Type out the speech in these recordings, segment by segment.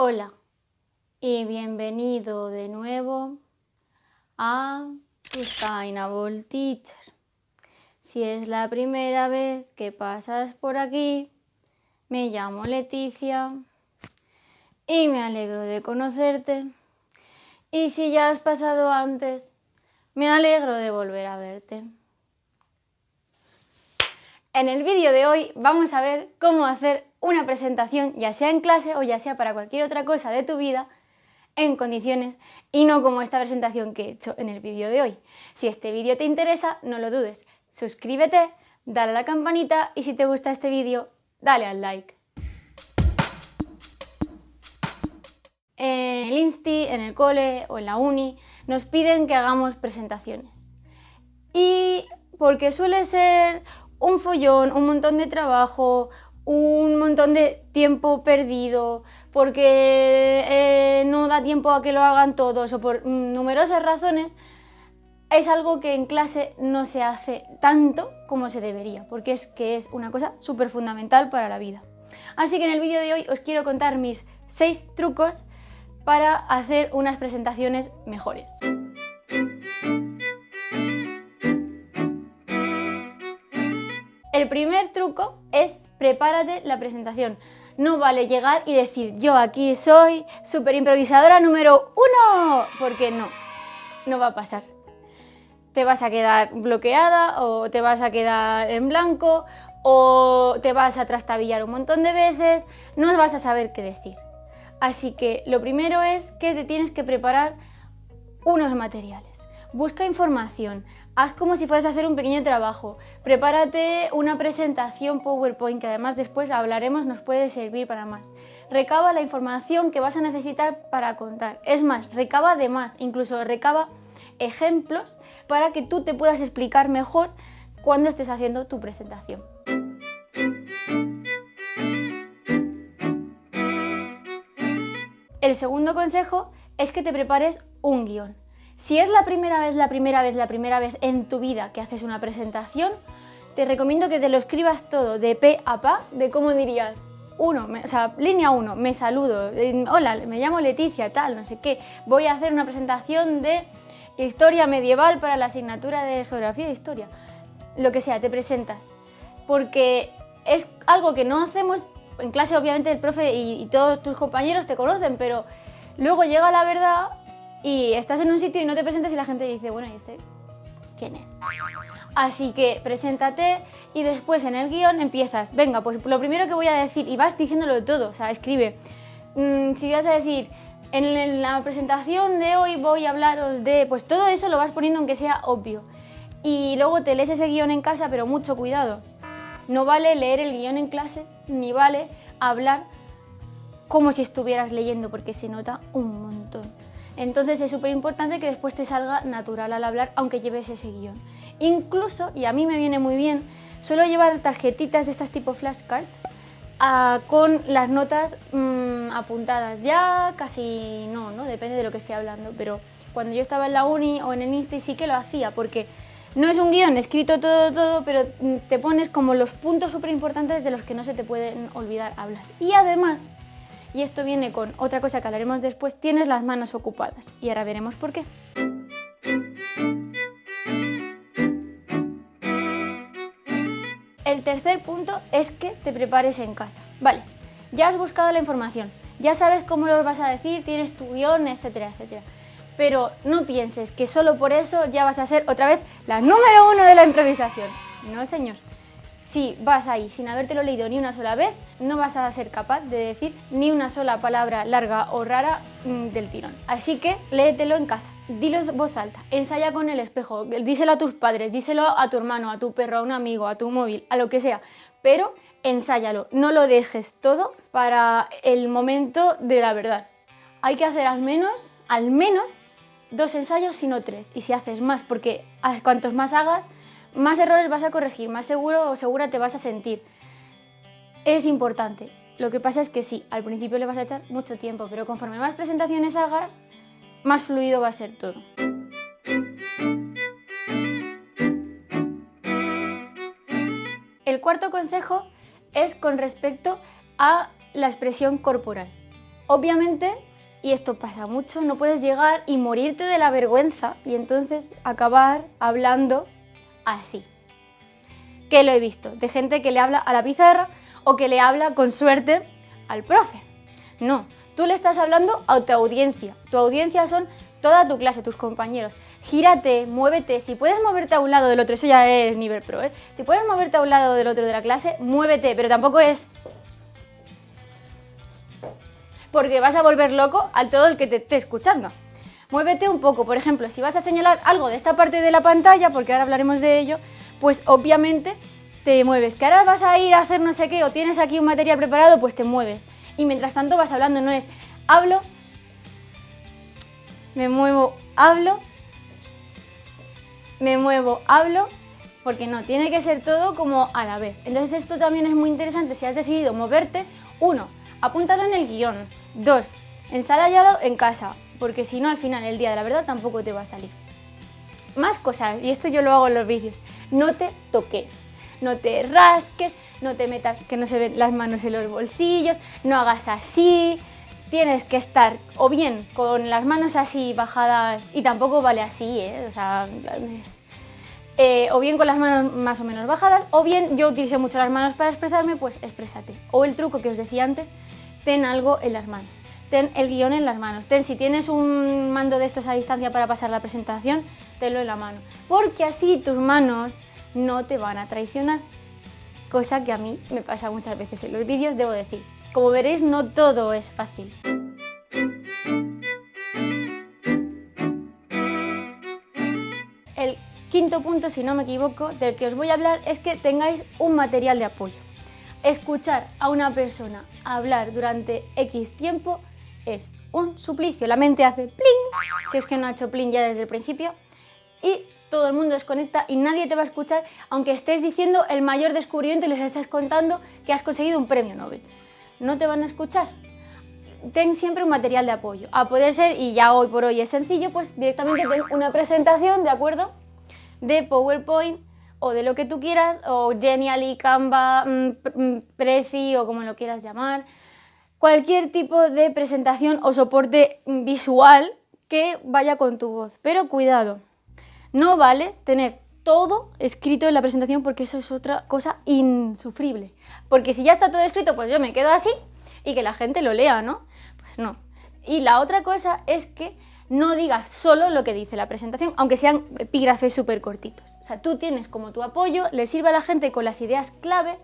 Hola y bienvenido de nuevo a Sustainable Teacher. Si es la primera vez que pasas por aquí, me llamo Leticia y me alegro de conocerte. Y si ya has pasado antes, me alegro de volver a verte. En el vídeo de hoy vamos a ver cómo hacer una presentación, ya sea en clase o ya sea para cualquier otra cosa de tu vida, en condiciones y no como esta presentación que he hecho en el vídeo de hoy. Si este vídeo te interesa, no lo dudes, suscríbete, dale a la campanita y si te gusta este vídeo, dale al like. En el Insti, en el cole o en la uni nos piden que hagamos presentaciones. Y porque suele ser un follón, un montón de trabajo, un montón de tiempo perdido, porque no da tiempo a que lo hagan todos o por numerosas razones, es algo que en clase no se hace tanto como se debería, porque es una cosa súper fundamental para la vida. Así que en el vídeo de hoy os quiero contar mis 6 trucos para hacer unas presentaciones mejores. El primer truco es prepárate la presentación. No vale llegar y decir yo aquí soy súper improvisadora número 1, porque no va a pasar. Te vas a quedar bloqueada o te vas a quedar en blanco o te vas a trastabillar un montón de veces, no vas a saber qué decir. Así que lo primero es que te tienes que preparar unos materiales. Busca información, haz como si fueras a hacer un pequeño trabajo, prepárate una presentación PowerPoint que además después hablaremos nos puede servir para más. Recaba la información que vas a necesitar para contar, es más, recaba de más, incluso recaba ejemplos para que tú te puedas explicar mejor cuando estés haciendo tu presentación. El segundo consejo es que te prepares un guión. Si es la primera vez en tu vida que haces una presentación, te recomiendo que te lo escribas todo de pe a pa, de cómo dirías, línea 1, me saludo, hola, me llamo Leticia, tal, no sé qué, voy a hacer una presentación de historia medieval para la asignatura de geografía e historia. Lo que sea, te presentas, porque es algo que no hacemos en clase, obviamente el profe y todos tus compañeros te conocen, pero luego llega la verdad y estás en un sitio y no te presentas y la gente dice, bueno, ¿y este quién es? Así que preséntate y después en el guión empiezas, venga, pues lo primero que voy a decir, y vas diciéndolo todo, o sea, escribe, si vas a decir, en la presentación de hoy voy a hablaros de, pues todo eso lo vas poniendo aunque sea obvio. Y luego te lees ese guión en casa, pero mucho cuidado. No vale leer el guión en clase, ni vale hablar como si estuvieras leyendo, porque se nota un montón. Entonces es súper importante que después te salga natural al hablar, aunque lleves ese guión. Incluso, y a mí me viene muy bien, suelo llevar tarjetitas de estas tipo flashcards con las notas apuntadas. Ya casi no, depende de lo que esté hablando, pero cuando yo estaba en la uni o en el Insti sí que lo hacía, porque no es un guión escrito todo, pero te pones como los puntos súper importantes de los que no se te pueden olvidar hablar. Y además, y esto viene con otra cosa que hablaremos después, tienes las manos ocupadas. Y ahora veremos por qué. El tercer punto es que te prepares en casa. Vale, ya has buscado la información, ya sabes cómo lo vas a decir, tienes tu guión, etcétera, etcétera. Pero no pienses que solo por eso ya vas a ser otra vez la número 1 de la improvisación. No, señor. Si vas ahí sin habértelo leído ni una sola vez, no vas a ser capaz de decir ni una sola palabra larga o rara del tirón. Así que léetelo en casa, dilo en voz alta, ensaya con el espejo, díselo a tus padres, díselo a tu hermano, a tu perro, a un amigo, a tu móvil, a lo que sea, pero ensáyalo, no lo dejes todo para el momento de la verdad. Hay que hacer al menos 2 ensayos, si no 3, y si haces más, porque cuantos más hagas, más errores vas a corregir, más seguro o segura te vas a sentir. Es importante. Lo que pasa es que sí, al principio le vas a echar mucho tiempo, pero conforme más presentaciones hagas, más fluido va a ser todo. El cuarto consejo es con respecto a la expresión corporal. Obviamente, y esto pasa mucho, no puedes llegar y morirte de la vergüenza y entonces acabar hablando así. Que lo he visto, de gente que le habla a la pizarra o que le habla con suerte al profe. No, tú le estás hablando a tu audiencia. Tu audiencia son toda tu clase, tus compañeros. Gírate, muévete. Si puedes moverte a un lado del otro, eso ya es nivel pro, ¿eh? Si puedes moverte a un lado del otro de la clase, muévete, pero tampoco es... porque vas a volver loco a todo el que te esté escuchando. Muévete un poco, por ejemplo, si vas a señalar algo de esta parte de la pantalla, porque ahora hablaremos de ello, pues obviamente te mueves. Que ahora vas a ir a hacer no sé qué o tienes aquí un material preparado, pues te mueves. Y mientras tanto vas hablando, no es hablo, me muevo, hablo, me muevo, hablo, porque no, tiene que ser todo como a la vez. Entonces esto también es muy interesante si has decidido moverte. 1, apúntalo en el guión. 2, ensáyalo en casa, porque si no al final el día de la verdad tampoco te va a salir. Más cosas, y esto yo lo hago en los vídeos, no te toques, no te rasques, no te metas, que no se ven las manos en los bolsillos, no hagas así, tienes que estar o bien con las manos así bajadas, y tampoco vale así, o sea, o bien con las manos más o menos bajadas, o bien yo utilizo mucho las manos para expresarme, pues exprésate. O el truco que os decía antes, ten algo en las manos. Ten el guión en las manos, si tienes un mando de estos a distancia para pasar la presentación, tenlo en la mano, porque así tus manos no te van a traicionar, cosa que a mí me pasa muchas veces en los vídeos, debo decir. Como veréis, no todo es fácil. El quinto punto, si no me equivoco, del que os voy a hablar es que tengáis un material de apoyo. Escuchar a una persona hablar durante X tiempo es un suplicio, la mente hace pling, si es que no ha hecho pling ya desde el principio, y todo el mundo desconecta y nadie te va a escuchar aunque estés diciendo el mayor descubrimiento y les estés contando que has conseguido un premio Nobel. No te van a escuchar. Ten siempre un material de apoyo. A poder ser, y ya hoy por hoy es sencillo, pues directamente ten una presentación, ¿de acuerdo? De PowerPoint o de lo que tú quieras, o Genially, Canva, Prezi o como lo quieras llamar. Cualquier tipo de presentación o soporte visual que vaya con tu voz. Pero cuidado, no vale tener todo escrito en la presentación porque eso es otra cosa insufrible. Porque si ya está todo escrito, pues yo me quedo así y que la gente lo lea, ¿no? Pues no. Y la otra cosa es que no digas solo lo que dice la presentación, aunque sean epígrafes súper cortitos. O sea, tú tienes como tu apoyo, le sirve a la gente con las ideas clave,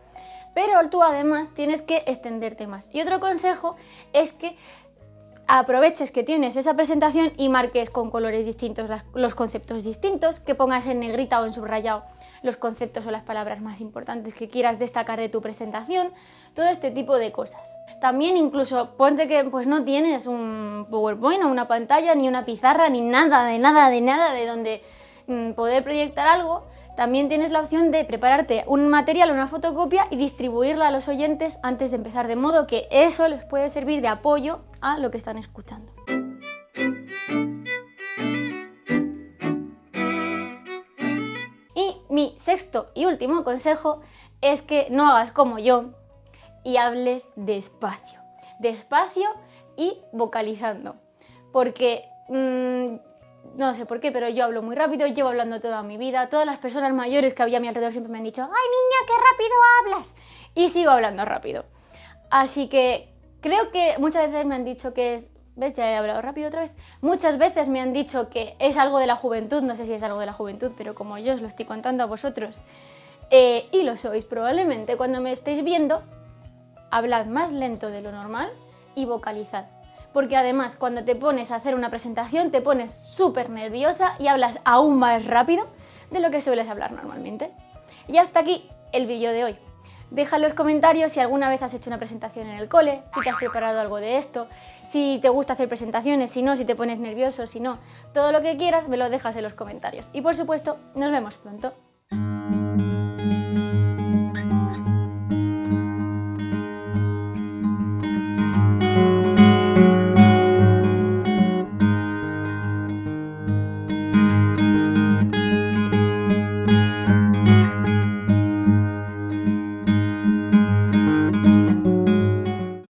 pero tú además tienes que extenderte más. Y otro consejo es que aproveches que tienes esa presentación y marques con colores distintos los conceptos distintos, que pongas en negrita o en subrayado los conceptos o las palabras más importantes que quieras destacar de tu presentación, todo este tipo de cosas. También incluso ponte que pues no tienes un PowerPoint o una pantalla, ni una pizarra, ni nada de donde poder proyectar algo. También tienes la opción de prepararte un material, una fotocopia y distribuirla a los oyentes antes de empezar, de modo que eso les puede servir de apoyo a lo que están escuchando. Y mi sexto y último consejo es que no hagas como yo y hables despacio. Despacio y vocalizando. Porque no sé por qué, pero yo hablo muy rápido, llevo hablando toda mi vida. Todas las personas mayores que había a mi alrededor siempre me han dicho: ¡ay, niña, qué rápido hablas! Y sigo hablando rápido. Así que creo que muchas veces me han dicho que es... ¿Ves? Ya he hablado rápido otra vez. Muchas veces me han dicho que es algo de la juventud, no sé si es algo de la juventud, pero como yo os lo estoy contando a vosotros, y lo sois probablemente, cuando me estéis viendo, hablad más lento de lo normal y vocalizad. Porque además cuando te pones a hacer una presentación te pones súper nerviosa y hablas aún más rápido de lo que sueles hablar normalmente. Y hasta aquí el vídeo de hoy. Deja en los comentarios si alguna vez has hecho una presentación en el cole, si te has preparado algo de esto, si te gusta hacer presentaciones, si no, si te pones nervioso, si no. Todo lo que quieras me lo dejas en los comentarios. Y por supuesto, nos vemos pronto.